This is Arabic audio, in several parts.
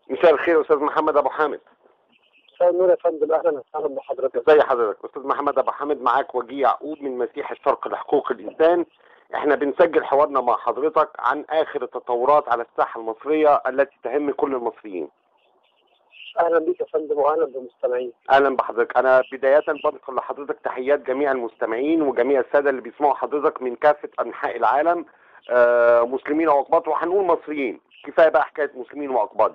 مساء الخير استاذ محمد ابو حامد. مساء النور يا فندم، اهلا وسهلا بحضرتك. ازي حضرتك؟ استاذ محمد ابو حامد معاك وجيه يعقوب من مسيح الشرق لحقوق الانسان. احنا بنسجل حوارنا مع حضرتك عن اخر التطورات على الساحه المصريه التي تهم كل المصريين. اهلا بيك يا فندم واهلا بالمستمعين. اهلا بحضرتك. انا بدايه بنقل لحضرتك تحيات جميع المستمعين وجميع الساده اللي بيسمعوا حضرتك من كافه انحاء العالم، مسلمين واقباط، وهنقول مصريين، كفايه بقى حكايه مسلمين واقباط.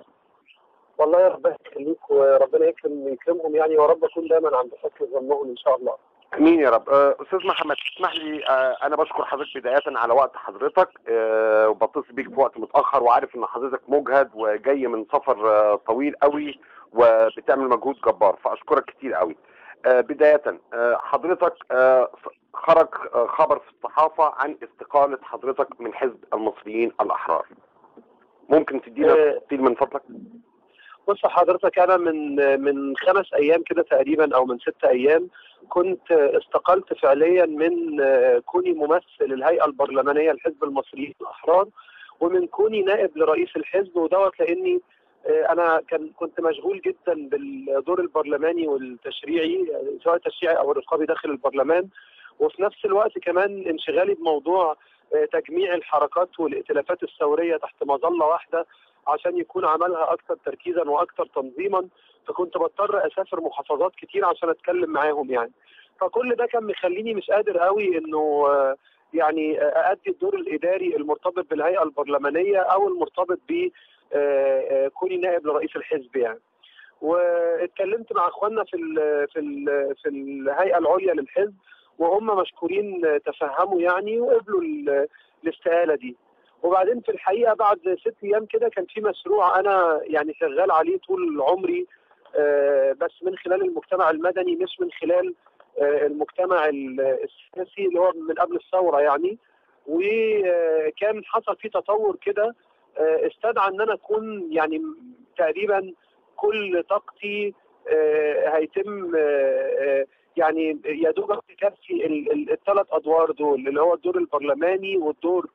والله يا ربنا يخليك وربنا يكرمهم يعني، ورب اكون دايما عند حسن ظنهم ان شاء الله. امين يا رب. استاذ محمد اسمح لي، انا بشكر حضرتك بدايه على وقت حضرتك، وبتصل بيك في وقت متاخر، وعارف ان حضرتك مجهد وجاي من سفر طويل قوي وبتعمل مجهود جبار، فاشكرك كتير قوي. بدايه حضرتك خرج خبر في الصحافه عن استقاله حضرتك من حزب المصريين الاحرار. ممكن تدينا تفصيل من فضلك؟ بص حضرتك، انا من 5 ايام كده تقريبا او من 6 ايام كنت استقلت فعليا من كوني ممثل الهيئه البرلمانيه لحزب المصريين الاحرار، ومن كوني نائب لرئيس الحزب، ودوت لاني انا كنت مشغول جدا بالدور البرلماني والتشريعي، سواء التشريعي او الرقابي داخل البرلمان، وفي نفس الوقت كمان انشغالي بموضوع تجميع الحركات والائتلافات الثوريه تحت مظله واحده عشان يكون عملها اكثر تركيزا واكثر تنظيما. فكنت بضطر اسافر محافظات كتير عشان اتكلم معاهم يعني. فكل ده كان مخليني مش قادر قوي انه يعني اادي الدور الاداري المرتبط بالهيئه البرلمانيه او المرتبط ب كوني نائب لرئيس الحزب يعني. واتكلمت مع اخواننا في الهيئه العليا للحزب، وهم مشكورين تفهموا يعني وقبلوا الاستقاله دي. وبعدين في الحقيقه بعد 6 ايام كده كان في مشروع انا يعني شغال عليه طول عمري، بس من خلال المجتمع المدني مش من خلال المجتمع السياسي اللي هو من قبل الثوره يعني. وكان حصل فيه تطور كده استدعى ان انا اكون يعني تقريبا كل طاقتي هيتم يعني يا دوب تكفي ال3 ادوار دول، اللي هو الدور البرلماني والدور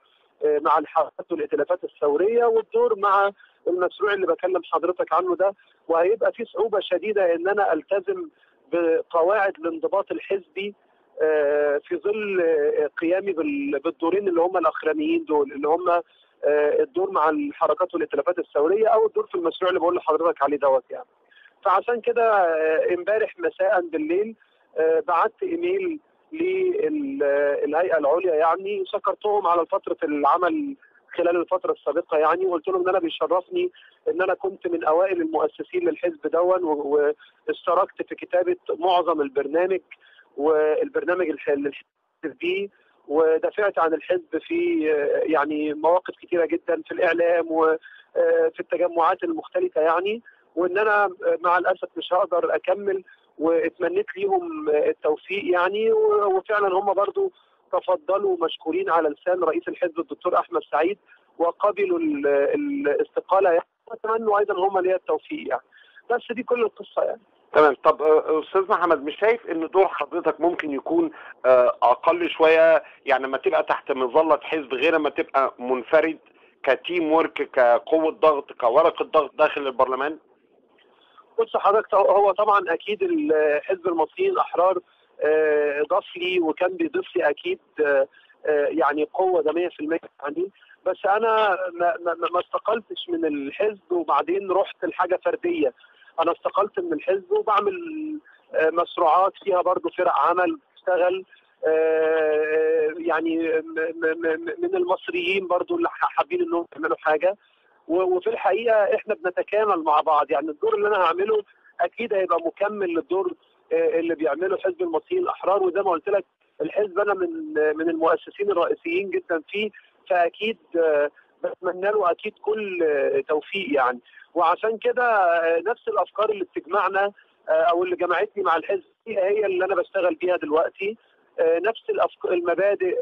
مع الحركات والائتلافات الثوريه والدور مع المشروع اللي بكلم حضرتك عنه ده. وهيبقى في صعوبه شديده ان انا التزم بقواعد الانضباط الحزبي في ظل قيامي بالدورين اللي هم الاخرانيين دول، اللي هم الدور مع الحركات والائتلافات الثوريه او الدور في المشروع اللي بقول لحضرتك عليه دوت يعني. فعشان كده امبارح مساء بالليل بعت ايميل للهيئه العليا يعني، شكرتهم على فتره العمل خلال الفتره السابقه يعني، وقلت لهم ان انا بيشرفني ان انا كنت من اوائل المؤسسين للحزب دون، واشتركت في كتابه معظم البرنامج والبرنامج الحزب بيه، ودافعت عن الحزب في يعني مواقف كثيره جدا في الاعلام وفي التجمعات المختلفه يعني. وان انا مع الاسف مش هقدر اكمل، واتمنيت ليهم التوفيق يعني. وفعلا هم برضو تفضلوا مشكورين على لسان رئيس الحزب الدكتور احمد سعيد وقبلوا الاستقاله يعني، واتمنوا ايضا هم ليا التوفيق يعني. بس دي كل القصه يعني. تمام. طب استاذ محمد، مش شايف ان دور حضرتك ممكن يكون اقل شويه، يعني لما تبقى تحت مظله حزب غير لما تبقى منفرد كتيم ورك، كقوه ضغط، كورقه ضغط داخل البرلمان؟ بص حضرتك، هو طبعا اكيد حزب المصريين الاحرار ضاف لي وكان بيضيف لي اكيد يعني قوه ده 100% يعني. بس انا ما استقلتش من الحزب وبعدين رحت لحاجه فرديه. انا استقلت من الحزب وبعمل مشروعات فيها برضو فرق عمل بتشتغل يعني من المصريين برضو اللي حابين انهم يعملوا حاجه. وفي الحقيقه احنا بنتكامل مع بعض يعني. الدور اللي انا هعمله اكيد هيبقى مكمل للدور اللي بيعمله حزب المصريين الاحرار. وزي ما قلت لك الحزب انا من المؤسسين الرئيسيين جدا فيه، فاكيد بتمنى له اكيد كل توفيق يعني. وعشان كده نفس الافكار اللي بتجمعنا او اللي جمعتني مع الحزب هي اللي انا بشتغل بيها دلوقتي. نفس المبادئ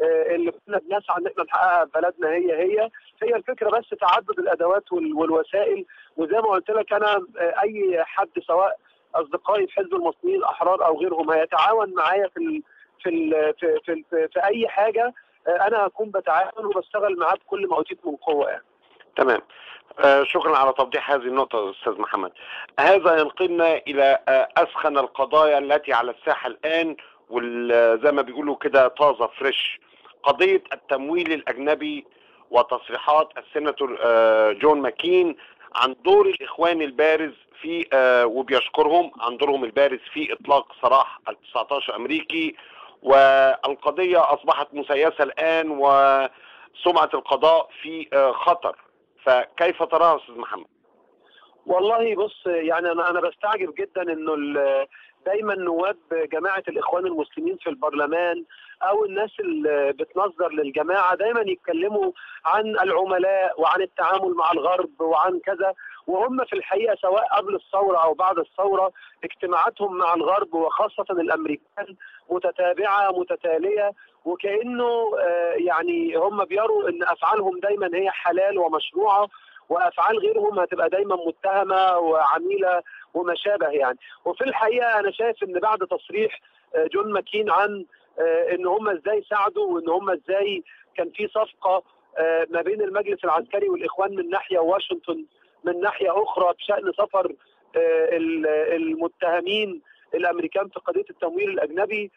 اللي كنا بنسعى ان احنا نحققها في بلدنا هي الفكره، بس تعدد الادوات والوسائل. وزي ما قلت لك انا اي حد سواء اصدقائي في حزب المصريين الاحرار او غيرهم هيتعاون معايا في اي حاجه، انا هكون بتعاون وبشتغل معاه بكل ما اوتيت من قوه يعني. تمام. شكرا على توضيح هذه النقطة أستاذ محمد. هذا ينقلنا إلى أسخن القضايا التي على الساحة الآن، وزي ما بيقولوا كده طازة فريش، قضية التمويل الأجنبي وتصريحات السيناتور جون ماكين عن دور الإخوان البارز في وبيشكرهم عن دورهم البارز في إطلاق سراح ال 19 أمريكي، والقضية أصبحت مسيسة الآن وسمعة القضاء في خطر. فكيف تراها استاذ محمد؟ والله بص، يعني انا بستعجب جدا انه دايما نواب جماعه الاخوان المسلمين في البرلمان او الناس اللي بتنظر للجماعه دايما يتكلموا عن العملاء وعن التعامل مع الغرب وعن كذا، وهم في الحقيقه سواء قبل الثوره او بعد الثوره اجتماعاتهم مع الغرب وخاصه الامريكان متتابعه متتاليه، وكانه يعني هم بيروا ان افعالهم دايما هي حلال ومشروعه، وافعال غيرهم هتبقى دايما متهمه وعميله وما شابه يعني. وفي الحقيقه انا شايف ان بعد تصريح جون ماكين عن ان هم ازاي ساعدوا وان هم ازاي كان في صفقه ما بين المجلس العسكري والاخوان من ناحيه واشنطن من ناحيه اخرى بشان سفر المتهمين الامريكان في قضيه التمويل الاجنبي،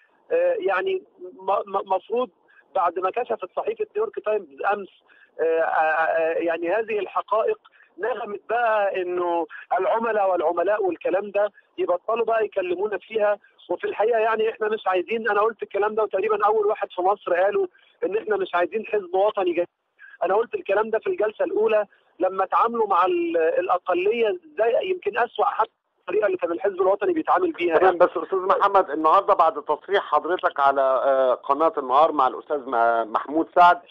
يعني مفروض بعد ما كشفت صحيفه نيويورك تايمز امس يعني هذه الحقائق نغمت بقى انه العملاء والعملاء والكلام ده يبطلوا بقى يكلمونا فيها. وفي الحقيقه يعني احنا مش عايزين، انا قلت الكلام ده وتقريبا اول واحد في مصر قالوا ان احنا مش عايزين حزب وطني جديد. انا قلت الكلام ده في الجلسه الاولى لما تعاملوا مع الاقليه زي يمكن اسوأ حتى الطريقه اللي كان الحزب الوطني بيتعامل بيها. تمام. بس استاذ محمد، النهارده بعد تصريح حضرتك على قناه النهار مع الاستاذ محمود سعد،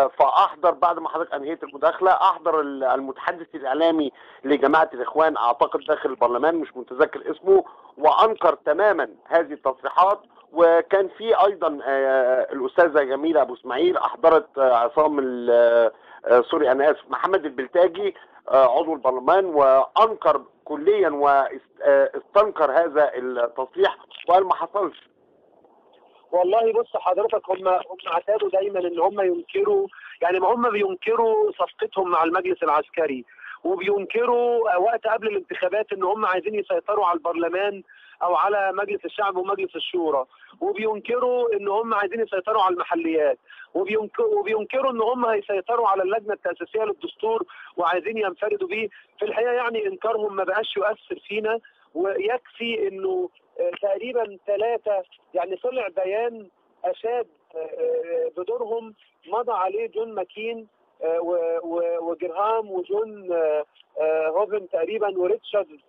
فاحضر بعد ما حضرتك انهيت المداخله احضر المتحدث الاعلامي لجماعه الاخوان اعتقد داخل البرلمان مش متذكر اسمه، وانكر تماما هذه التصريحات. وكان في ايضا الاستاذه جميله ابو اسماعيل احضرت عصام سوري انا اسف محمد البلتاجي عضو البرلمان، وانكر كليا واستنكر هذا التصريح وقال ما حصلش. والله بص حضرتك، هم اعتادوا دايما ان هم ينكروا، يعني ما هم بينكروا صفقتهم مع المجلس العسكري، وبينكروا وقت قبل الانتخابات ان هم عايزين يسيطروا على البرلمان او على مجلس الشعب ومجلس الشورى، وبينكروا ان هم عايزين يسيطروا على المحليات، وبينكروا ان هم هيسيطروا على اللجنه التاسيسيه للدستور وعايزين ينفردوا بيه. في الحقيقه يعني انكارهم ما بقاش يؤثر فينا، ويكفي انه تقريبا 3 يعني طلع بيان اشاد بدورهم مضى عليه جون ماكين وجرهام وجون هوفن تقريبا وريتشارد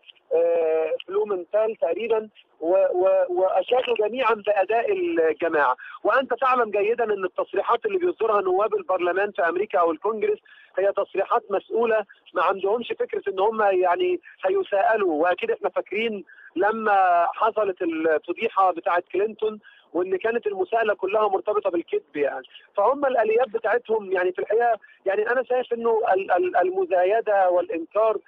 بلومنتال تقريبا، واشادوا جميعا باداء الجماعه. وانت تعلم جيدا ان التصريحات اللي بيصدرها نواب البرلمان في امريكا او الكونجرس هي تصريحات مسؤوله، ما عندهمش فكره ان هم يعني هيساءلوا. واكيد احنا فاكرين لما حصلت الفضيحه بتاعه كلينتون وان كانت المساءله كلها مرتبطه بالكذب يعني. فهم الاليات بتاعتهم يعني في الحقيقه يعني انا شايف انه المزايده والانكار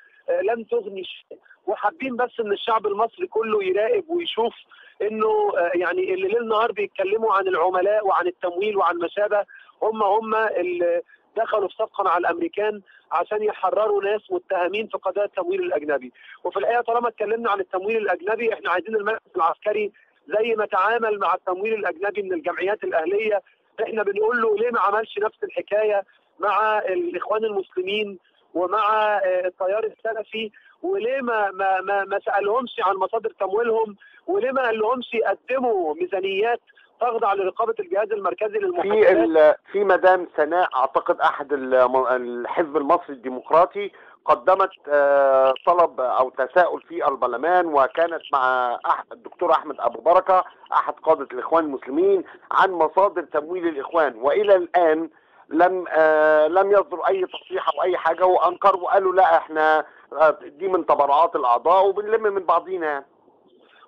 لن تغني شيء، وحابين بس ان الشعب المصري كله يراقب ويشوف انه يعني اللي ليل نهار بيتكلموا عن العملاء وعن التمويل وعن ما شابه هم اللي دخلوا في صفقه مع الامريكان عشان يحرروا ناس متهمين في قضايا التمويل الاجنبي. وفي الحقيقه طالما اتكلمنا عن التمويل الاجنبي احنا عايزين المجلس العسكري زي ما تعامل مع التمويل الاجنبي من الجمعيات الاهليه، احنا بنقول له ليه ما عملش نفس الحكايه مع الاخوان المسلمين ومع التيار السلفي، وليه ما سالهمش عن مصادر تمويلهم، وليه ما قالهمش يقدموا ميزانيات تخضع لرقابه الجهاز المركزي للمحاسبات. في مدام سناء اعتقد احد الحزب المصري الديمقراطي قدمت طلب او تساؤل في البرلمان، وكانت مع الدكتور احمد ابو بركه احد قاده الاخوان المسلمين عن مصادر تمويل الاخوان، والى الان لم يصدر اي تصريح او اي حاجه، وانكروا وقالوا لا احنا دي من تبرعات الاعضاء وبنلم من بعضينا.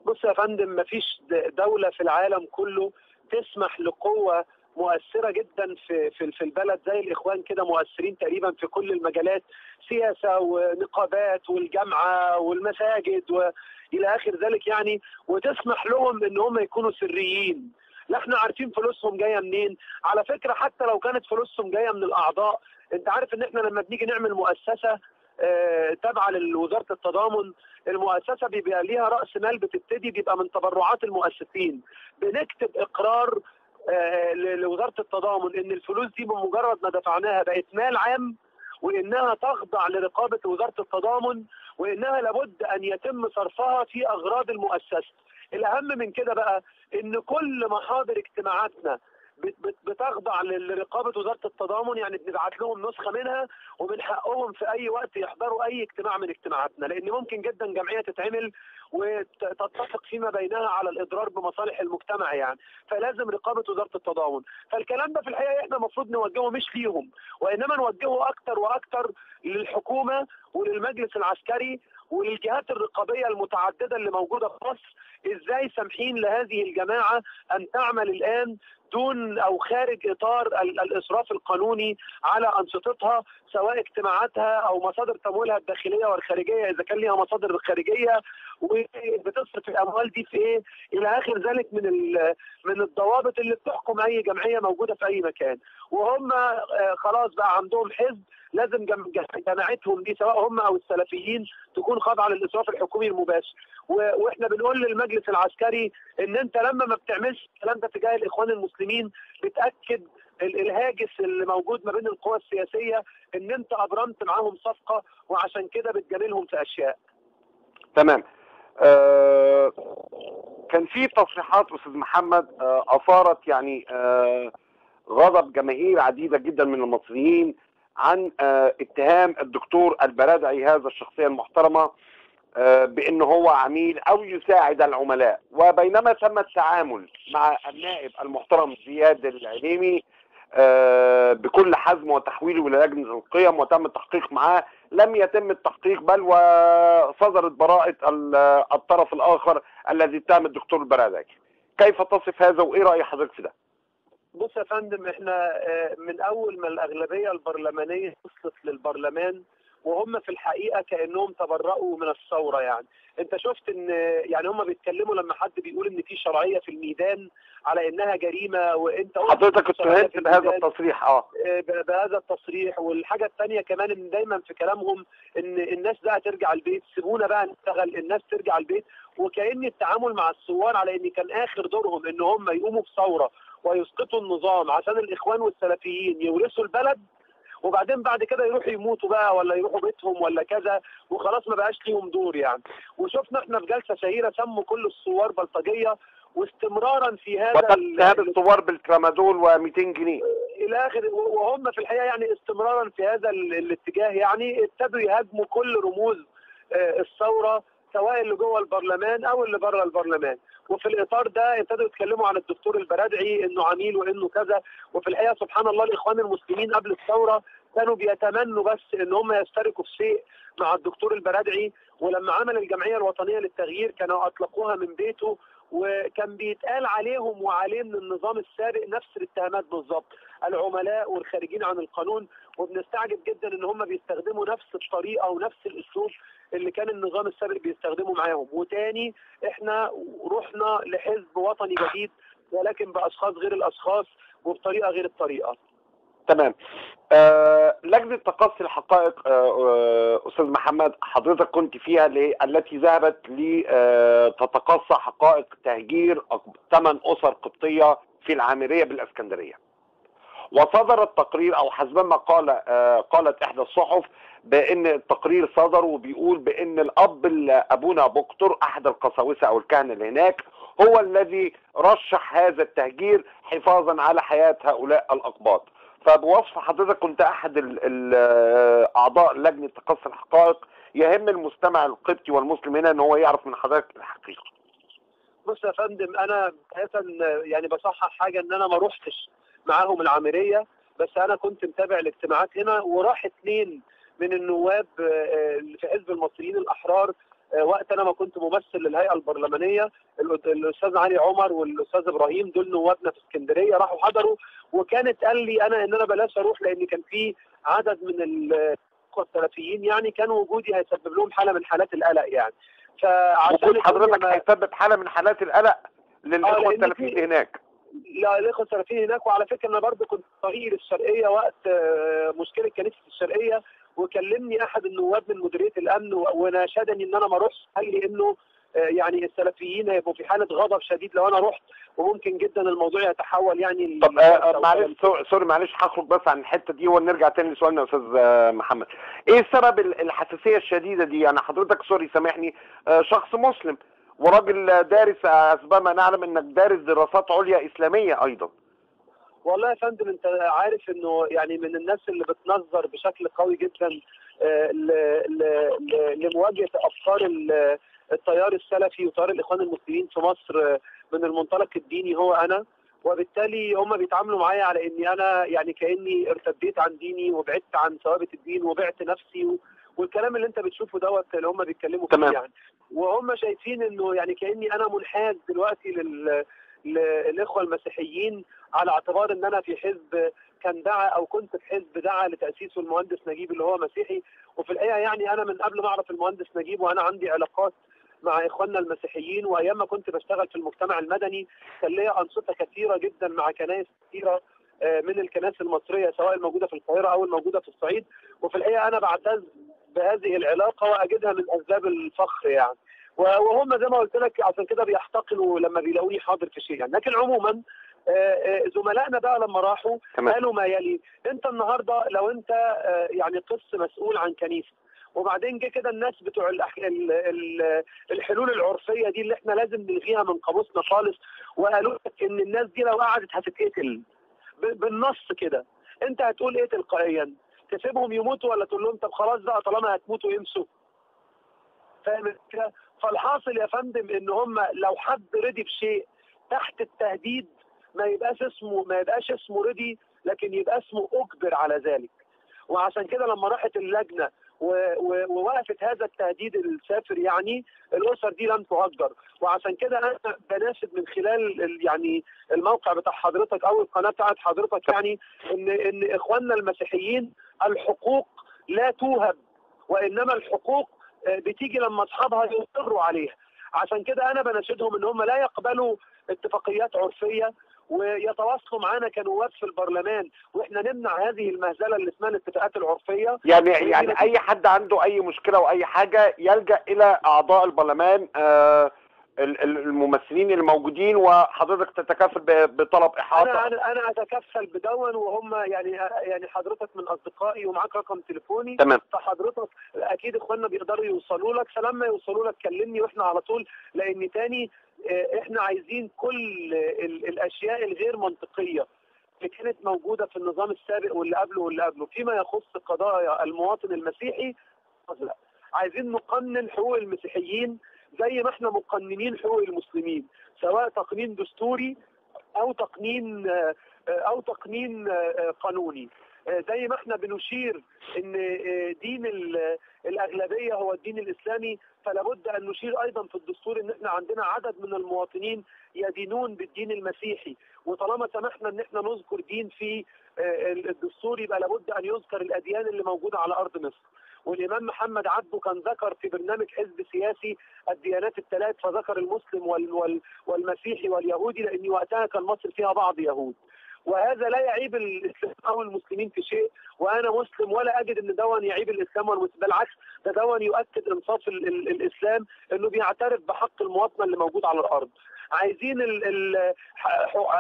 بص يا فندم، مفيش دوله في العالم كله تسمح لقوه مؤثره جدا في البلد زي الاخوان كده، مؤثرين تقريبا في كل المجالات، سياسه ونقابات والجامعه والمساجد والى اخر ذلك يعني، وتسمح لهم ان هم يكونوا سريين. لا احنا عارفين فلوسهم جايه منين. على فكره حتى لو كانت فلوسهم جايه من الاعضاء انت عارف ان احنا لما بنيجي نعمل مؤسسه تابعه لوزاره التضامن، المؤسسه بيبقى ليها راس مال بتبتدي بيبقى من تبرعات المؤسسين. بنكتب اقرار لوزاره التضامن ان الفلوس دي بمجرد ما دفعناها بقت مال عام، وانها تخضع لرقابه وزاره التضامن، وانها لابد ان يتم صرفها في اغراض المؤسسه. الاهم من كده بقى ان كل محاضر اجتماعاتنا بتخضع لرقابه وزاره التضامن، يعني بنبعت لهم نسخه منها، ومن حقهم في اي وقت يحضروا اي اجتماع من اجتماعاتنا، لان ممكن جدا جمعيه تتعمل وتتفق فيما بينها على الاضرار بمصالح المجتمع يعني، فلازم رقابه وزاره التضامن. فالكلام ده في الحقيقه احنا المفروض نوجهه مش ليهم، وانما نوجهه اكتر واكتر للحكومه وللمجلس العسكري وللجهات الرقابيه المتعدده اللي موجوده في مصر، ازاي سامحين لهذه الجماعه ان تعمل الان دون او خارج اطار الاسراف القانوني على انشطتها، سواء اجتماعاتها او مصادر تمويلها الداخليه والخارجيه اذا كان ليها مصادر خارجيه، وبتصرف الاموال دي في ايه الى اخر ذلك من الضوابط اللي بتحكم اي جمعيه موجوده في اي مكان. وهم خلاص بقى عندهم حزب، لازم جماعتهم دي سواء هم او السلفيين تكون خاضعه للاسراف الحكومي المباشر. واحنا بنقول للمجلس العسكري ان انت لما ما بتعملش الكلام ده تجاه الاخوان المسلمين بتاكد الهاجس اللي موجود ما بين القوى السياسيه ان انت ابرمت معاهم صفقه، وعشان كده بتجاملهم في اشياء. تمام. كان في تصريحات استاذ محمد اثارت يعني غضب جماهير عديده جدا من المصريين عن اتهام الدكتور البرادعي هذا الشخصيه المحترمه بان هو عميل او يساعد العملاء، وبينما تم التعامل مع النائب المحترم زياد العليمي بكل حزم وتحويله الى لجنه القيم وتم التحقيق معاه، لم يتم التحقيق بل وصدرت براءه الطرف الاخر الذي اتهم الدكتور البرادعي. كيف تصف هذا وايه راي حضرتك في ده؟ بص يا فندم، احنا من اول ما الاغلبيه البرلمانيه وصلت للبرلمان وهم في الحقيقه كانهم تبرؤوا من الثوره. يعني انت شفت ان يعني هم بيتكلموا لما حد بيقول ان في شرعيه في الميدان على انها جريمه، وانت حضرتك اتهمت بهذا التصريح. بهذا التصريح. والحاجه الثانيه كمان ان دايما في كلامهم ان الناس بقى ترجع البيت، سيبونا بقى نشتغل، الناس ترجع البيت، وكأن التعامل مع الثوار على ان كان اخر دورهم ان هم يقوموا بثوره ويسقطوا النظام عشان الاخوان والسلفيين يورثوا البلد، وبعدين بعد كده يروحوا يموتوا بقى ولا يروحوا بيتهم ولا كذا، وخلاص ما بقاش ليهم دور يعني. وشفنا احنا في جلسه شهيره سموا كل الثوار بلطجيه، واستمرارا في هذا وتم الثوار بالترامادول و200 جنيه الى اخر. وهم في الحقيقه يعني استمرارا في هذا الاتجاه يعني ابتدوا يهاجموا كل رموز الثوره، سواء اللي جوه البرلمان او اللي بره البرلمان. وفي الاطار ده ابتدوا يتكلموا عن الدكتور البرادعي انه عميل وانه كذا. وفي الحقيقه سبحان الله الاخوان المسلمين قبل الثوره كانوا بيتمنوا بس ان هم يشتركوا في شيء مع الدكتور البرادعي، ولما عمل الجمعيه الوطنيه للتغيير كانوا اطلقوها من بيته، وكان بيتقال عليهم وعليه من النظام السابق نفس الاتهامات بالظبط، العملاء والخارجين عن القانون. وبنستعجب جدا ان هم بيستخدموا نفس الطريقه ونفس الاسلوب اللي كان النظام السابق بيستخدمه معاهم. وتاني احنا رحنا لحزب وطني جديد ولكن باشخاص غير الاشخاص وبطريقه غير الطريقه. تمام. لجنه تقصي الحقائق استاذ محمد حضرتك كنت فيها التي ذهبت لتتقصى حقائق تهجير 8 اسر قبطيه في العامريه بالاسكندريه، وصدر التقرير او حسب ما قالت احدى الصحف بان التقرير صدر وبيقول بان الاب ابونا بكتر احد القساوسه او الكهنه اللي هناك هو الذي رشح هذا التهجير حفاظا على حياه هؤلاء الاقباط. فبوصف حضرتك كنت احد اعضاء لجنه تقصي الحقائق، يهم المستمع القبطي والمسلم هنا ان هو يعرف من حضرتك الحقيقه. بص يا فندم، انا يعني بصحح حاجه ان انا ما روحتش معاهم العامريه، بس انا كنت متابع الاجتماعات هنا، وراح 2 من النواب في حزب المصريين الاحرار وقت انا ما كنت ممثل للهيئه البرلمانيه، الاستاذ علي عمر والاستاذ ابراهيم، دول نوابنا في اسكندريه، راحوا حضروا. وكانت قال لي ان انا بلاش اروح لان كان في عدد من الاخوه السلفيين يعني كان وجودي هيسبب لهم حاله من حالات القلق يعني. فعشان حضرتك هيسبب حاله من حالات القلق للاخوه السلفيين هناك. الاخوه السلفيين هناك. وعلى فكره انا برضه كنت في طريقي للشرقيه وقت مشكله كنيسه الشرقيه، وكلمني احد النواب من مديريه الامن وناشدني ان انا ما اروحش، قال لي انه يعني السلفيين هيبقوا في حاله غضب شديد لو انا رحت، وممكن جدا الموضوع يتحول يعني. طب معلش سوري معلش هخرج بس عن الحته دي ونرجع تاني لسؤالنا يا استاذ محمد. ايه سبب الحساسيه الشديده دي؟ يعني حضرتك سوري سامحني شخص مسلم وراجل دارس، اسباب ما نعلم انك دارس دراسات عليا اسلاميه ايضا. والله يا فندم انت عارف انه يعني من الناس اللي بتنظر بشكل قوي جدا لمواجهه افكار التيار السلفي وتيار الاخوان المسلمين في مصر من المنطلق الديني هو انا، وبالتالي هم بيتعاملوا معايا على اني انا يعني كاني ارتديت عن ديني وبعدت عن ثوابت الدين وبعت نفسي والكلام اللي انت بتشوفه دوت اللي هم بيتكلموا فيه يعني. وهم شايفين انه يعني كاني انا منحاز دلوقتي للاخوه المسيحيين على اعتبار ان انا في حزب كان دعا او كنت في حزب دعا لتاسيسه المهندس نجيب اللي هو مسيحي. وفي الحقيقه يعني انا من قبل ما اعرف المهندس نجيب وانا عندي علاقات مع اخواننا المسيحيين، وايام ما كنت بشتغل في المجتمع المدني كان ليا انشطه كثيره جدا مع كنائس كثيره من الكنائس المصريه سواء الموجوده في القاهره او الموجوده في الصعيد. وفي الحقيقه انا بعتز بهذه العلاقه واجدها من اسباب الفخر يعني. وهم زي ما قلت لك عشان كده بيحتقنوا لما بيلاقوني حاضر في شيء يعني. لكن عموما زملائنا بقى لما راحوا قالوا ما يلي: انت النهارده لو انت يعني قس مسؤول عن كنيسه، وبعدين جه كده الناس بتوع الحلول العرفيه دي اللي احنا لازم نلغيها من قاموسنا خالص، وقالوا لك ان الناس دي لو قعدت هتتقتل بالنص كده، انت هتقول ايه تلقائيا؟ تسيبهم يموتوا ولا تقول لهم طب خلاص بقى طالما هتموتوا يمسوا؟ فاهم كده؟ فالحاصل يا فندم ان هم لو حد رضي بشيء تحت التهديد ما يبقاش اسمه رضي، لكن يبقى اسمه اجبر على ذلك. وعشان كده لما راحت اللجنه ووقفت هذا التهديد السافر يعني الاسر دي لم تؤجر. وعشان كده انا بناشد من خلال يعني الموقع بتاع حضرتك او القناه بتاعت حضرتك يعني ان اخواننا المسيحيين الحقوق لا توهب، وانما الحقوق بتيجي لما اصحابها يصروا عليها. عشان كده انا بناشدهم ان هم لا يقبلوا اتفاقيات عرفيه ويتواصلوا معانا كنواب في البرلمان، واحنا نمنع هذه المهزله اللي اسمها الاتفاقات العرفيه. يعني اي حد عنده اي مشكله واي حاجه يلجا الى اعضاء البرلمان الممثلين الموجودين، وحضرتك تتكفل بطلب احاطه. انا اتكفل بدون، وهم يعني حضرتك من اصدقائي ومعاك رقم تليفوني. تمام. فحضرتك اكيد اخواننا بيقدروا يوصلوا لك، فلما يوصلوا لك كلمني واحنا على طول. لان تاني احنا عايزين كل الاشياء الغير منطقيه اللي كانت موجوده في النظام السابق واللي قبله فيما يخص قضايا المواطن المسيحي. لا، عايزين نقنن حقوق المسيحيين زي ما احنا مقننين حقوق المسلمين، سواء تقنين دستوري او تقنين قانوني. زي ما احنا بنشير ان دين الاغلبيه هو الدين الاسلامي، فلا بد ان نشير ايضا في الدستور ان احنا عندنا عدد من المواطنين يدينون بالدين المسيحي. وطالما سمحنا ان احنا نذكر دين في الدستور يبقى لابد ان يذكر الاديان اللي موجوده على ارض مصر. والامام محمد عبده كان ذكر في برنامج حزب سياسي الديانات الثلاث، فذكر المسلم والمسيحي واليهودي، لان وقتها كان مصر فيها بعض يهود. وهذا لا يعيب الاسلام او المسلمين في شيء، وانا مسلم ولا اجد ان دون يعيب الاسلام والمسلمين، بالعكس ده دون يؤكد انصاف الاسلام انه بيعترف بحق المواطنه اللي موجود على الارض. عايزين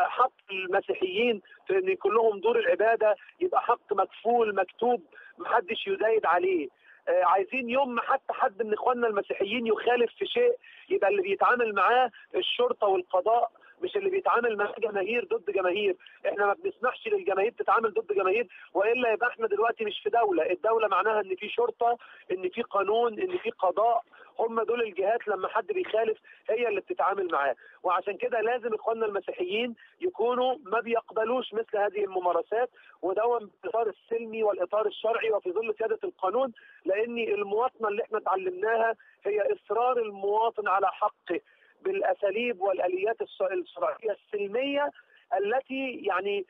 حق المسيحيين في ان كلهم دور العباده يبقى حق مكفول مكتوب محدش يزايد عليه. عايزين يوم ما حتى حد من اخواننا المسيحيين يخالف في شيء يبقى اللي بيتعامل معاه الشرطه والقضاء، مش اللي بيتعامل مع جماهير ضد جماهير. احنا ما بنسمحش للجماهير تتعامل ضد جماهير، والا يبقى احنا دلوقتي مش في دوله. الدوله معناها ان في شرطه، ان في قانون، ان في قضاء. هم دول الجهات لما حد بيخالف هي اللي بتتعامل معاه. وعشان كده لازم اخواننا المسيحيين يكونوا ما بيقبلوش مثل هذه الممارسات، ودوم بالاطار السلمي والاطار الشرعي وفي ظل سياده القانون. لان المواطنه اللي احنا اتعلمناها هي اصرار المواطن على حقه بالاساليب والاليات الشرعيه السلميه التي يعني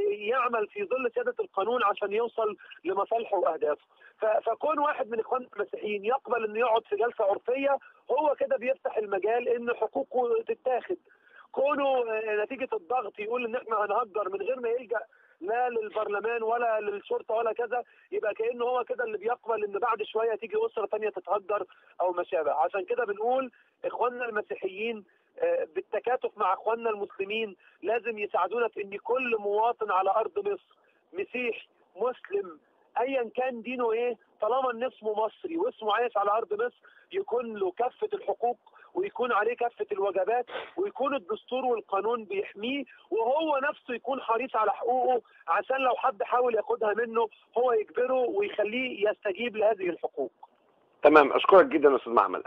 يعمل في ظل سياده القانون عشان يوصل لمصالحه واهدافه. فكون واحد من اخواننا المسيحيين يقبل انه يقعد في جلسه عرفيه، هو كده بيفتح المجال ان حقوقه تتاخد. كونه نتيجه الضغط يقول ان احنا هنهجر من غير ما يلجا لا للبرلمان ولا للشرطه ولا كذا، يبقى كانه هو كده اللي بيقبل ان بعد شويه تيجي اسره ثانيه تتهجر او ما شابه. عشان كده بنقول اخواننا المسيحيين بالتكاتف مع اخواننا المسلمين لازم يساعدونا في ان كل مواطن على ارض مصر، مسيحي مسلم ايا كان دينه ايه، طالما ان اسمه مصري واسمه عايش على ارض مصر، يكون له كافه الحقوق ويكون عليه كافه الواجبات، ويكون الدستور والقانون بيحميه، وهو نفسه يكون حريص على حقوقه، عشان لو حد حاول ياخدها منه هو يجبره ويخليه يستجيب لهذه الحقوق. تمام، اشكرك جدا استاذ محمد.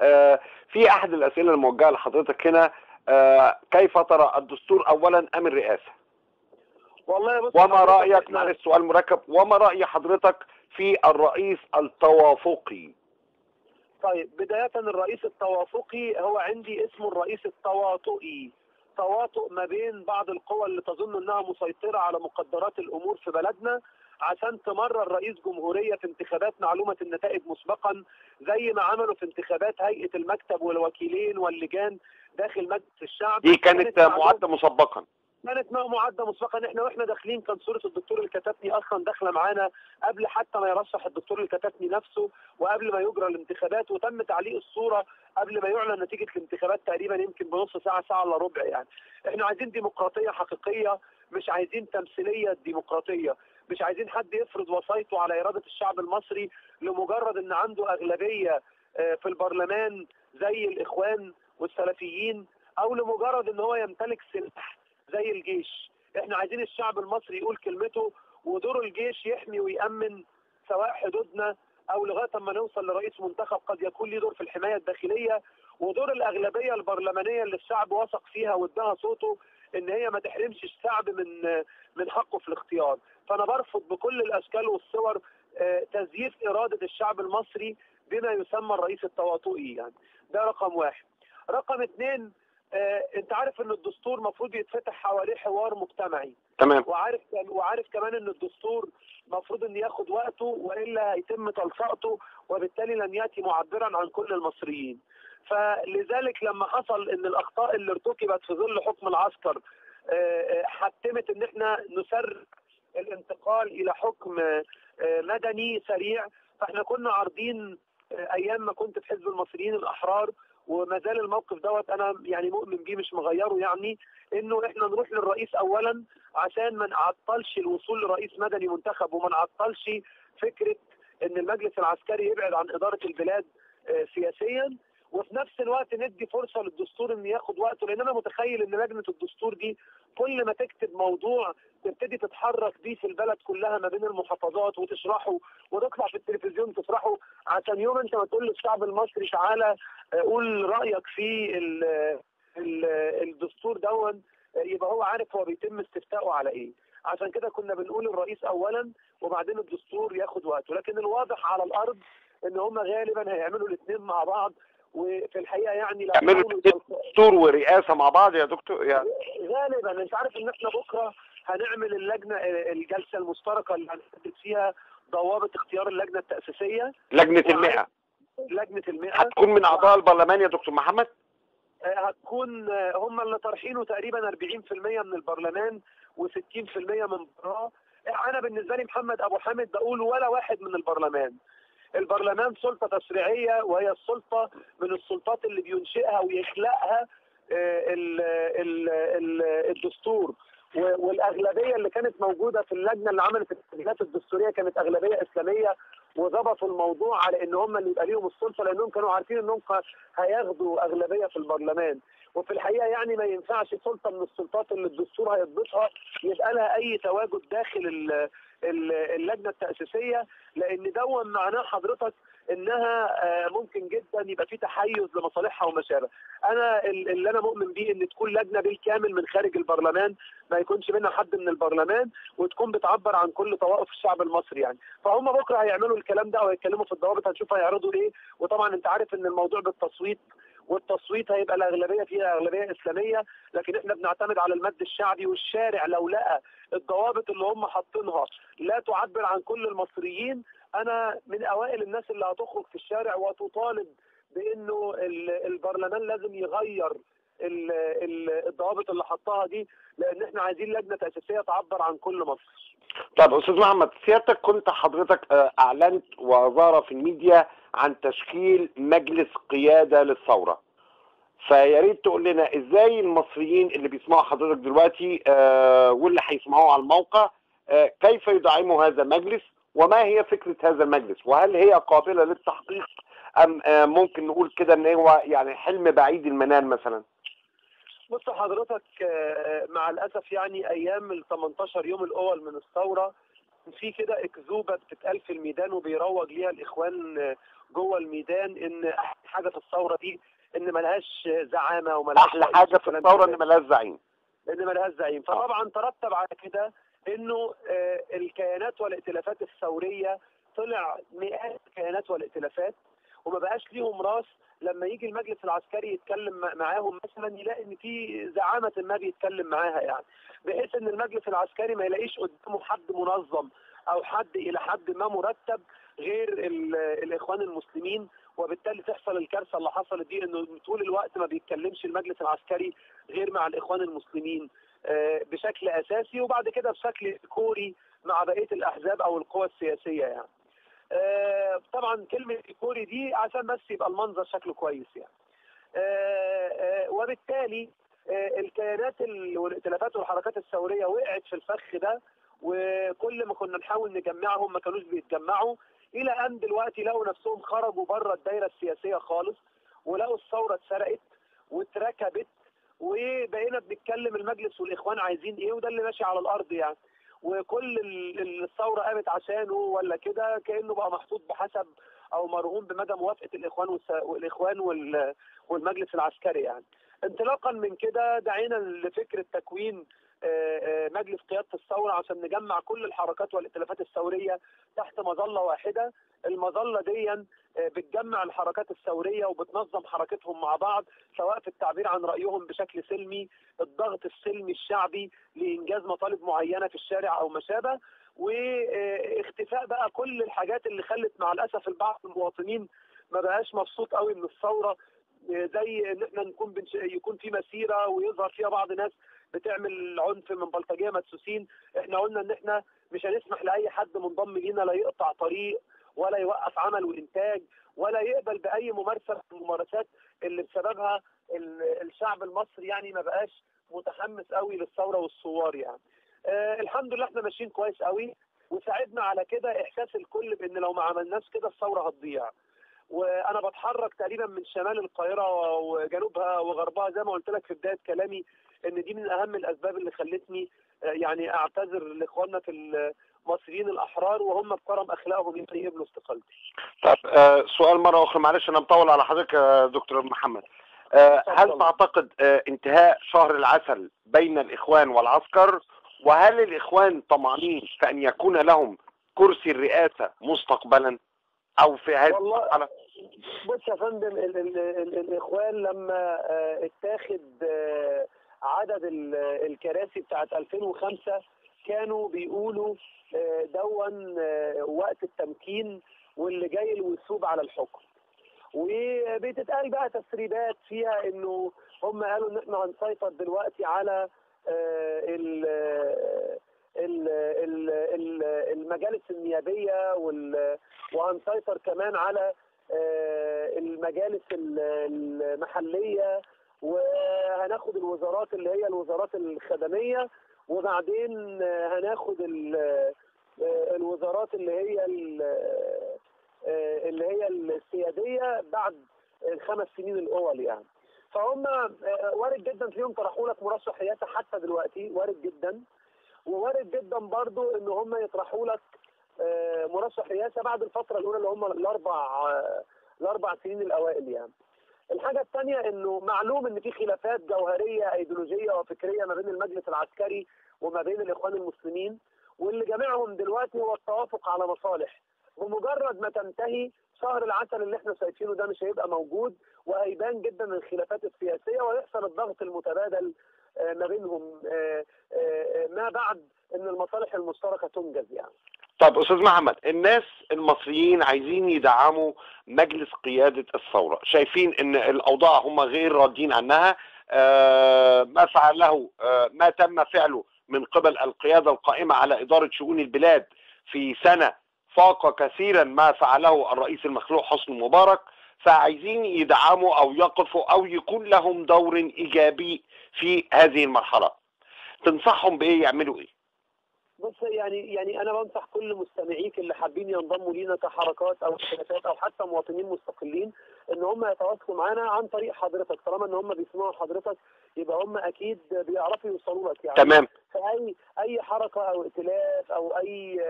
في احد الاسئله الموجهه لحضرتك هنا، كيف ترى الدستور اولا ام الرئاسه؟ والله بص، وما رايك، معلش سؤال مركب، وما راي حضرتك في الرئيس التوافقي؟ طيب، بداية الرئيس التوافقي هو عندي اسمه الرئيس التواطئي، تواطؤ ما بين بعض القوى اللي تظن انها مسيطرة على مقدرات الامور في بلدنا عشان تمرر رئيس جمهورية في انتخابات معلومة النتائج مسبقا، زي ما عملوا في انتخابات هيئة المكتب والوكيلين واللجان داخل مجلس الشعب. دي كانت معدة مسبقا. كانت معدة مسبقا. احنا واحنا داخلين كان صورة الدكتور الكتاتني اصلا داخلة معانا قبل حتى ما يرشح الدكتور الكتاتني نفسه، وقبل ما يجرى الانتخابات، وتم تعليق الصورة قبل ما يعلن نتيجة الانتخابات تقريبا يمكن بنص ساعة، ساعة الا ربع يعني. احنا عايزين ديمقراطية حقيقية، مش عايزين تمثيلية ديمقراطية، مش عايزين حد يفرض وصايته على إرادة الشعب المصري لمجرد ان عنده اغلبية في البرلمان زي الاخوان والسلفيين، او لمجرد ان هو يمتلك سلاح زي الجيش. احنا عايزين الشعب المصري يقول كلمته، ودور الجيش يحمي ويأمن سواء حدودنا او لغايه اما نوصل لرئيس منتخب قد يكون له دور في الحمايه الداخليه، ودور الاغلبيه البرلمانيه اللي الشعب وثق فيها واداها صوته ان هي ما تحرمش الشعب من حقه في الاختيار. فانا برفض بكل الاشكال والصور تزييف اراده الشعب المصري بما يسمى الرئيس التواطئي يعني. ده رقم واحد. رقم اثنين، انت عارف ان الدستور مفروض يتفتح حواليه حوار مجتمعي. تمام. وعارف كمان ان الدستور مفروض ان ياخد وقته والا هيتم تلصقته، وبالتالي لن ياتي معبرا عن كل المصريين. فلذلك لما حصل ان الاخطاء اللي ارتكبت في ظل حكم العسكر حتمت ان احنا نسر الانتقال الى حكم مدني سريع، فاحنا كنا عارضين ايام ما كنت في حزب المصريين الاحرار، وما زال الموقف دوت انا يعني مؤمن بيه مش مغيره، يعني انه احنا نروح للرئيس اولا عشان ما نعطلش الوصول لرئيس مدني منتخب، وما نعطلش فكره ان المجلس العسكري يبعد عن اداره البلاد سياسيا، وفي نفس الوقت ندي فرصه للدستور ان ياخد وقته. لان انا متخيل ان لجنه الدستور دي كل ما تكتب موضوع تبتدي تتحرك بيه في البلد كلها ما بين المحافظات وتشرحه وتطلع في التلفزيون تشرحه، عشان يوم انت ما تقول للشعب المصري تعالى قول رايك في الدستور دون، يبقى هو عارف هو بيتم استفتاؤه على ايه. عشان كده كنا بنقول الرئيس اولا وبعدين الدستور ياخد وقته، لكن الواضح على الارض ان هم غالبا هيعملوا الاثنين مع بعض. وفي الحقيقه يعني لو يعملوا دستور ورئاسه مع بعض يا دكتور يعني. غالبا انت عارف ان احنا بكره هنعمل الجلسه المشتركه اللي هنحدد فيها ضوابط اختيار اللجنه التاسيسيه. لجنه ال100. لجنه ال100 هتكون من اعضاء البرلمان يا دكتور محمد؟ هتكون هم اللي طرحينه تقريبا 40% من البرلمان و60% من براه. انا بالنسبه لي محمد ابو حامد بقول ولا واحد من البرلمان. البرلمان سلطه تشريعيه، وهي السلطه من السلطات اللي بينشئها ويخلقها الدستور، والاغلبيه اللي كانت موجوده في اللجنه اللي عملت التسجيلات الدستوريه كانت اغلبيه اسلاميه، وضبطوا الموضوع على ان هم اللي يبقى ليهم السلطه، لانهم كانوا عارفين انهم هياخدوا اغلبيه في البرلمان. وفي الحقيقه يعني ما ينفعش سلطه من السلطات اللي الدستور هيضبطها يبقى لها اي تواجد داخل اللجنه التاسيسيه، لان دون معناه حضرتك انها ممكن جدا يبقى في تحيز لمصالحها وما شابه. انا اللي انا مؤمن بيه ان تكون لجنه بالكامل من خارج البرلمان، ما يكونش منها حد من البرلمان، وتكون بتعبر عن كل طوائف الشعب المصري يعني. فهم بكره هيعملوا الكلام ده او هيتكلموا في الضوابط، هنشوف هيعرضوا ايه. وطبعا انت عارف ان الموضوع بالتصويت، والتصويت هيبقى الاغلبيه فيها اغلبيه اسلاميه، لكن احنا بنعتمد على المد الشعبي، والشارع لو لقى الضوابط اللي هم حاطينها لا تعبر عن كل المصريين، انا من اوائل الناس اللي هتخرج في الشارع وتطالب بانه البرلمان لازم يغير الضوابط اللي حطها دي، لان احنا عايزين لجنه تاسيسيه تعبر عن كل مصر. طب استاذ محمد، سيادتك كنت حضرتك اعلنت وظهر في الميديا عن تشكيل مجلس قياده للثوره، فيا ريت تقول لنا ازاي المصريين اللي بيسمعوا حضرتك دلوقتي واللي هيسمعوه على الموقع كيف يدعموا هذا المجلس، وما هي فكره هذا المجلس، وهل هي قابله للتحقيق ام ممكن نقول كده ان هو يعني حلم بعيد المنال مثلا؟ بص حضرتك، مع الاسف يعني ايام ال 18 يوم الاول من الثوره في كده اكذوبه بتتقال في الميدان وبيروج ليها الاخوان جوه الميدان، ان احلى حاجه في الثوره دي ان ملهاش زعامه وملهاش احلى حاجه في الثوره ان ملهاش زعيم. فطبعا ترتب على كده انه الكيانات والائتلافات الثوريه طلع مئات الكيانات والائتلافات، وما بقاش ليهم راس. لما يجي المجلس العسكري يتكلم معاهم مثلا يلاقي ان في زعامه ما بيتكلم معاها، يعني بحيث ان المجلس العسكري ما يلاقيش قدامه حد منظم او حد الى حد ما مرتب غير الاخوان المسلمين، وبالتالي تحصل الكارثه اللي حصلت دي، انه طول الوقت ما بيتكلمش المجلس العسكري غير مع الاخوان المسلمين بشكل اساسي، وبعد كده بشكل كوري مع بقيه الاحزاب او القوى السياسيه يعني. طبعا كلمه كوري دي عشان بس يبقى المنظر شكله كويس يعني. وبالتالي الكيانات والائتلافات والحركات الثوريه وقعت في الفخ ده، وكل ما كنا نحاول نجمعهم ما كانوش بيتجمعوا، الى ان دلوقتي لقوا نفسهم خرجوا بره الدايره السياسيه خالص، ولقوا الثوره اتسرقت واتركبت، وبقينا بنتكلم المجلس والاخوان عايزين ايه، وده اللي ماشي على الارض يعني. وكل الثوره قامت عشانه ولا كده كانه بقى محطوط بحسب او مرهون بمدى موافقه الاخوان والمجلس العسكري يعني. انطلاقا من كده دعينا لفكره تكوين مجلس قياده الثوره عشان نجمع كل الحركات والائتلافات الثوريه تحت مظله واحده. المظله دي بتجمع الحركات الثوريه وبتنظم حركتهم مع بعض، سواء في التعبير عن رايهم بشكل سلمي، الضغط السلمي الشعبي لانجاز مطالب معينه في الشارع او ما شابه، واختفاء بقى كل الحاجات اللي خلت مع الاسف البعض المواطنين ما بقاش مبسوط قوي من الثوره، زي ان احنا يكون في مسيره ويظهر فيها بعض ناس بتعمل عنف من بلطجيه مدسوسين. احنا قلنا ان احنا مش هنسمح لاي حد منضم لينا لا يقطع طريق ولا يوقف عمل وانتاج ولا يقبل باي ممارسه من الممارسات اللي بسببها الشعب المصري يعني ما بقاش متحمس قوي للثوره والثوار يعني. الحمد لله احنا ماشيين كويس قوي، وساعدنا على كده احساس الكل بان لو ما عملناش كده الثوره هتضيع. وانا بتحرك تقريبا من شمال القاهره وجنوبها وغربها زي ما قلت لك في بدايه كلامي، ان دي من اهم الاسباب اللي خلتني يعني اعتذر لاخواننا في المصريين الاحرار وهم بكرم اخلاقهم يقبلوا استقالتي. طب سؤال مره اخرى، معلش انا مطول على حضرتك يا دكتور محمد. هل تعتقد انتهاء شهر العسل بين الاخوان والعسكر، وهل الاخوان طمعانين في ان يكون لهم كرسي الرئاسه مستقبلا او في هذه المرحله؟ بص يا فندم، الاخوان لما اتاخد عدد الكراسي بتاعت 2005 كانوا بيقولوا دون وقت التمكين واللي جاي الوثوب على الحكم، وبتتقال بقى تسريبات فيها انه هم قالوا ان احنا هنسيطر دلوقتي على المجالس النيابيه وهنسيطر كمان على المجالس المحليه، وهناخد الوزارات اللي هي الوزارات الخدميه، وبعدين هناخد الوزارات اللي هي السياديه بعد ال5 سنين الاول يعني. فهم وارد جدا فيهم طرحوا لك مرشح رئاسه حتى دلوقتي، وارد جدا، ووارد جدا برضو ان هم يطرحوا لك مرشح رئاسه بعد الفتره الاولى اللي هم الاربع سنين الاوائل يعني. الحاجه الثانيه انه معلوم ان في خلافات جوهريه ايديولوجيه وفكريه ما بين المجلس العسكري وما بين الاخوان المسلمين، واللي جميعهم دلوقتي هو التوافق على مصالح. بمجرد ما تنتهي شهر العسل اللي احنا شايفينه ده مش هيبقى موجود، وهيبان جدا الخلافات السياسيه ويحصل الضغط المتبادل ما بينهم ما بعد ان المصالح المشتركه تنجز يعني. طب استاذ محمد، الناس المصريين عايزين يدعموا مجلس قيادة الثورة، شايفين ان الاوضاع هم غير راضيين عنها، ما فعله ما تم فعله من قبل القيادة القائمة على إدارة شؤون البلاد في سنة فاق كثيرا ما فعله الرئيس المخلوع حسني مبارك، فعايزين يدعموا أو يقفوا أو يكون لهم دور إيجابي في هذه المرحلة. تنصحهم بإيه يعملوا إيه؟ بص، يعني انا بنصح كل مستمعيك اللي حابين ينضموا لينا كحركات او حركات او حتى مواطنين مستقلين ان هم يتواصلوا معانا عن طريق حضرتك. طالما ان هم بيسمعوا حضرتك يبقى هم اكيد بيعرفوا يوصلوا لك يعني. تمام. اي حركه او ائتلاف او اي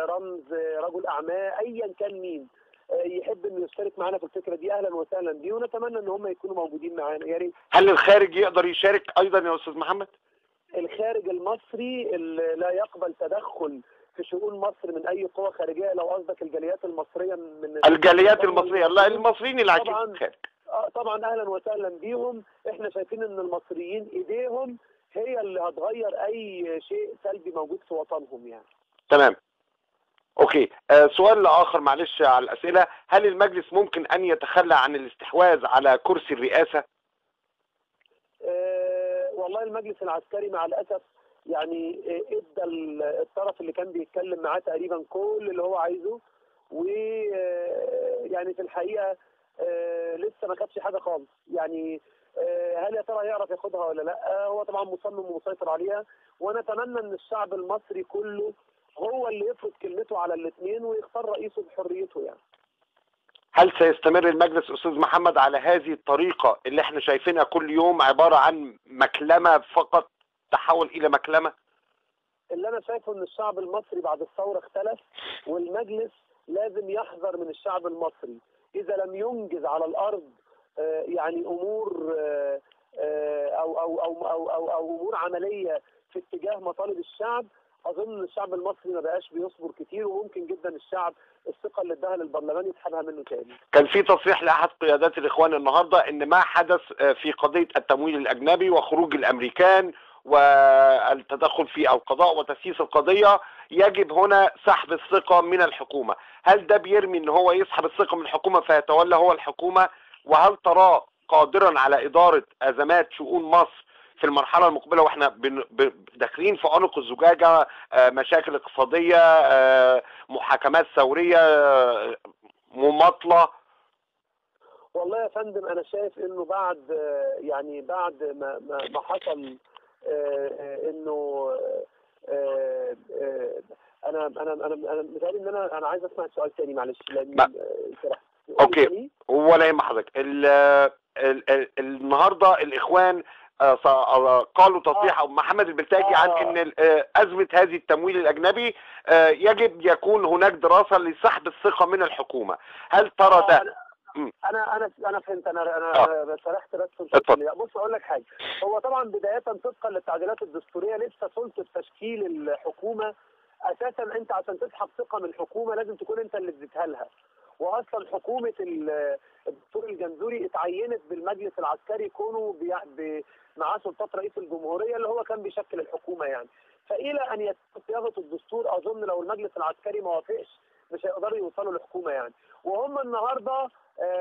رمز رجل اعمال ايا كان مين يحب انه يشترك معانا في الفكره دي، اهلا وسهلا بيه، ونتمنى ان هم يكونوا موجودين معانا يا ريت. هل الخارج يقدر يشارك ايضا يا استاذ محمد؟ الخارج المصري اللي لا يقبل تدخل في شؤون مصر من اي قوى خارجيه، لو قصدك الجاليات المصريه من الجاليات المصريه، لا المصريين اللي عايشين في الخارج. طبعا اهلا وسهلا بيهم. احنا شايفين ان المصريين ايديهم هي اللي هتغير اي شيء سلبي موجود في وطنهم يعني. تمام. اوكي. سؤال اخر معلش على الاسئله، هل المجلس ممكن ان يتخلى عن الاستحواذ على كرسي الرئاسه؟ والله المجلس العسكري مع الاسف يعني ادى الطرف اللي كان بيتكلم معاه تقريبا كل اللي هو عايزه، ويعني في الحقيقه لسه ما خدش حاجه خالص يعني. هل يا ترى يعرف ياخدها ولا لا؟ هو طبعا مصمم ومسيطر عليها، ونتمنى ان الشعب المصري كله هو اللي يفرض كلمته على الاثنين ويختار رئيسه بحريته يعني. هل سيستمر المجلس استاذ محمد على هذه الطريقه اللي احنا شايفينها كل يوم عباره عن مكلمه فقط تحول الى مكلمه؟ اللي انا شايفه ان الشعب المصري بعد الثوره اختلف، والمجلس لازم يحذر من الشعب المصري اذا لم ينجز على الارض يعني امور او امور عمليه في اتجاه مطالب الشعب. اظن الشعب المصري ما بقاش بيصبر كتير، وممكن جدا الشعب الثقه اللي اداها للبرلمان يسحبها منه تاني. كان في تصريح لاحد قيادات الاخوان النهارده ان ما حدث في قضيه التمويل الاجنبي وخروج الامريكان والتدخل في القضاء وتسييس القضيه يجب هنا سحب الثقه من الحكومه. هل ده بيرمي ان هو يسحب الثقه من الحكومه فيتولى هو الحكومه؟ وهل تراه قادرا على اداره ازمات شؤون مصر في المرحله المقبله واحنا داخلين في عنق الزجاجه، مشاكل اقتصاديه، محاكمات ثوريه، مماطله؟ والله يا فندم انا شايف انه بعد ما حصل انه انا متهيألي ان انا عايز اسمع السؤال تاني معلش لان اوكي ولا يهم حضرتك. النهارده الاخوان قالوا تصريح او محمد البلتاجي عن ان ازمه هذه التمويل الاجنبي يجب يكون هناك دراسه لسحب الثقه من الحكومه. هل ترى ده؟ انا فهمت. انا سرحت بس. بص اقول لك حاجه، هو طبعا بدايه طبقا للتعديلات الدستوريه لسه سلطه تشكيل الحكومه اساسا انت عشان تسحب ثقه من الحكومه لازم تكون انت اللي اديتها لها. واصلا حكومه الدكتور الجنزوري اتعينت بالمجلس العسكري كونه معاه سلطات رئيس الجمهوريه اللي هو كان بيشكل الحكومه يعني. فالى ان يتم صياغه الدستور اظن لو المجلس العسكري ما وافقش مش هيقدروا يوصلوا لحكومه يعني. وهم النهارده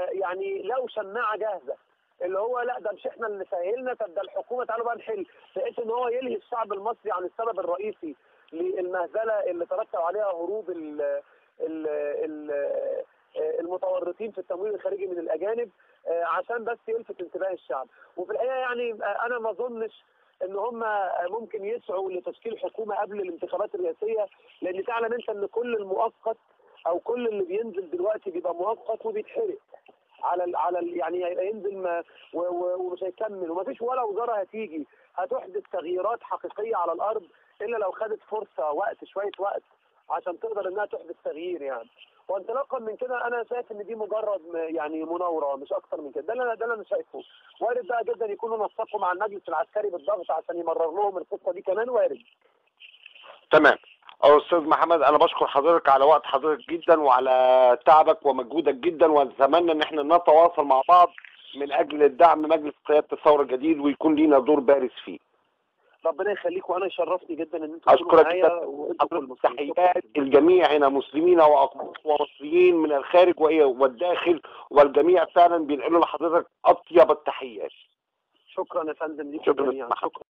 يعني لو شماعه جاهزه اللي هو لا ده مش احنا اللي سهلنا، طب ده الحكومه تعالوا بقى نحل، بحيث ان هو يلهي الشعب المصري عن السبب الرئيسي للمهزله اللي ترتب عليها هروب المتورطين في التمويل الخارجي من الاجانب، عشان بس يلفت انتباه الشعب. وفي الحقيقه يعني انا ما اظنش ان هم ممكن يسعوا لتشكيل حكومه قبل الانتخابات الرئاسيه، لان تعلم انت ان كل المؤقت او كل اللي بينزل دلوقتي بيبقى مؤقت وبيتحرق على يعني هيبقى ينزل ومش هيكمل، ومفيش ولا وزاره هتيجي هتحدث تغييرات حقيقيه على الارض الا لو خدت فرصه شويه وقت عشان تقدر انها تحدث تغيير يعني. وانطلاقا من كده انا شايف ان دي مجرد يعني مناوره مش اكتر من كده. ده اللي انا شايفه. وارد بقى جدا يكونوا نسقوا مع المجلس العسكري بالضغط عشان يمرر لهم القصه دي كمان، وارد. تمام. استاذ محمد انا بشكر حضرتك على وقت حضرتك جدا وعلى تعبك ومجهودك جدا، ونتمنى ان احنا نتواصل مع بعض من اجل دعم مجلس قياده الثوره الجديد ويكون لينا دور بارز فيه. ربنا يخليك، وانا يشرفني جدا ان انتوا تكونوا معايا. وانتوا تحيات الجميع هنا مسلمين ومصريين من الخارج والداخل، والجميع فعلا بينقلوا لحضرتك اطيب التحيات. شكرا يا فندم ليك شكرا. جميعا. شكرا.